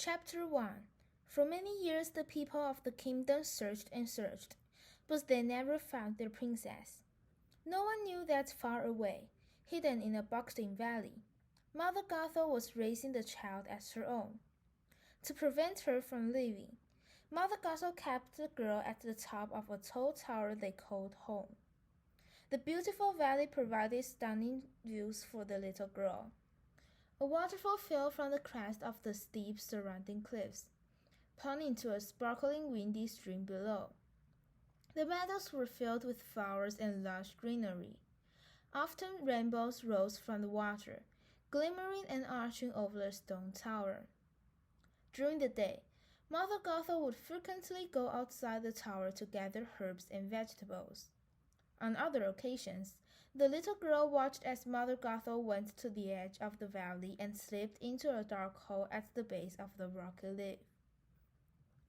Chapter 1. For many years the people of the kingdom searched and searched, but they never found their princess. No one knew that far away, hidden in a boxing valley, Mother Gothel was raising the child as her own. To prevent her from leaving, Mother Gothel kept the girl at the top of a tall tower they called home. The beautiful valley provided stunning views for the little girl. A waterfall fell from the crest of the steep surrounding cliffs, plunging into a sparkling windy stream below. The meadows were filled with flowers and lush greenery. Often rainbows rose from the water, glimmering and arching over the stone tower. During the day, Mother Gothel would frequently go outside the tower to gather herbs and vegetables. On other occasions, the little girl watched as Mother Gothel went to the edge of the valley and slipped into a dark hole at the base of the rocky lip,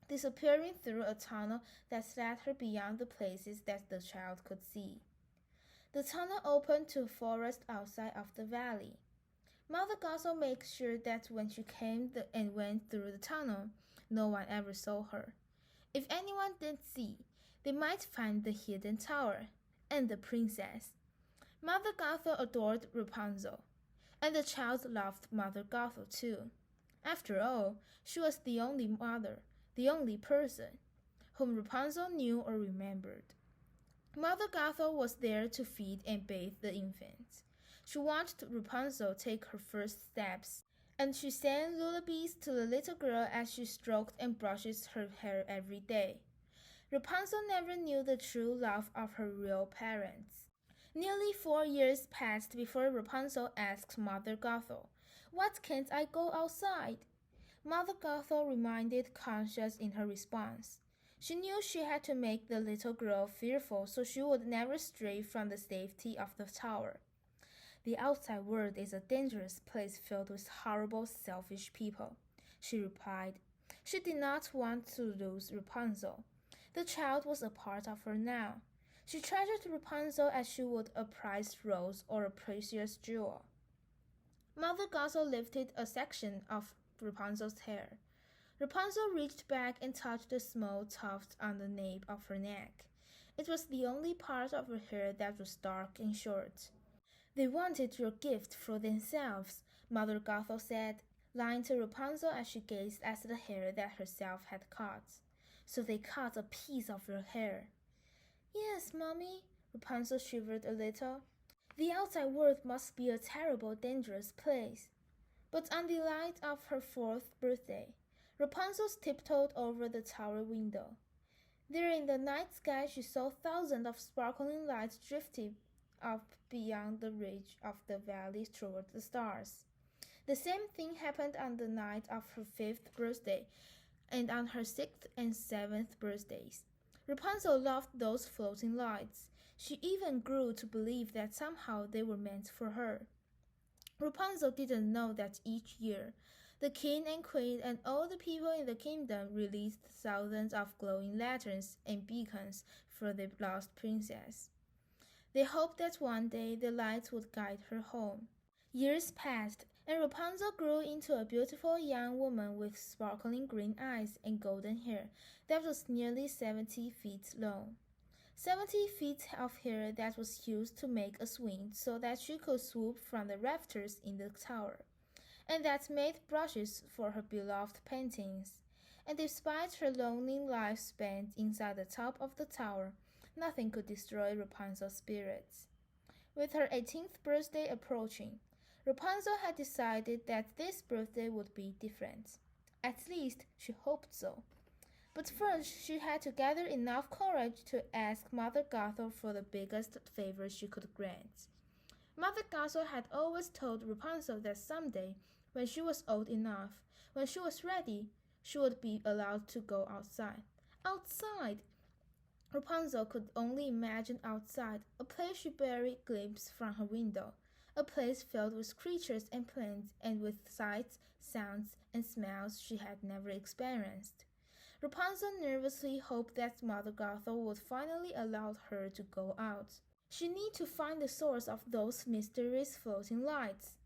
disappearing through a tunnel that led her beyond the places that the child could see. The tunnel opened to a forest outside of the valley. Mother Gothel made sure that when she came and went through the tunnel, no one ever saw her. If anyone did see, they might find the hidden tower and the princess. Mother Gothel adored Rapunzel, and the child loved Mother Gothel too. After all, she was the only mother, the only person, whom Rapunzel knew or remembered. Mother Gothel was there to feed and bathe the infants. She watched Rapunzel take her first steps, and she sang lullabies to the little girl as she stroked and brushed her hair every day. Rapunzel never knew the true love of her real parents. Nearly 4 years passed before Rapunzel asked Mother Gothel, "Why can't I go outside?" Mother Gothel remained conscious in her response. She knew she had to make the little girl fearful so she would never stray from the safety of the tower. "The outside world is a dangerous place filled with horrible, selfish people," she replied. She did not want to lose Rapunzel. The child was a part of her now. She treasured Rapunzel as she would a prized rose or a precious jewel. Mother Gothel lifted a section of Rapunzel's hair. Rapunzel reached back and touched the small tuft on the nape of her neck. It was the only part of her hair that was dark and short. "They wanted your gift for themselves," Mother Gothel said, lying to Rapunzel as she gazed at the hair that herself had cut. "So they cut a piece of your hair." "Yes, Mommy," Rapunzel shivered a little. "The outside world must be a terrible, dangerous place." But on the night of her 4th birthday, Rapunzel tiptoed over the tower window. There in the night sky she saw thousands of sparkling lights drifting up beyond the ridge of the valley toward the stars. The same thing happened on the night of her 5th birthday and on her 6th and 7th birthdays. Rapunzel loved those floating lights. She even grew to believe that somehow they were meant for her. Rapunzel didn't know that each year, the king and queen and all the people in the kingdom released thousands of glowing lanterns and beacons for the lost princess. They hoped that one day the lights would guide her home. Years passed, and Rapunzel grew into a beautiful young woman with sparkling green eyes and golden hair that was nearly 70 feet long. 70 feet of hair that was used to make a swing so that she could swoop from the rafters in the tower, and that made brushes for her beloved paintings. And despite her lonely life spent inside the top of the tower, nothing could destroy Rapunzel's spirits. With her 18th birthday approaching, Rapunzel had decided that this birthday would be different. At least, she hoped so. But first, she had to gather enough courage to ask Mother Gothel for the biggest favor she could grant. Mother Gothel had always told Rapunzel that someday, when she was old enough, when she was ready, she would be allowed to go outside. Outside! Rapunzel could only imagine outside, a place she barely glimpsed from her window, a place filled with creatures and plants and with sights, sounds, and smells she had never experienced. Rapunzel nervously hoped that Mother Gothel would finally allow her to go out. She needed to find the source of those mysterious floating lights.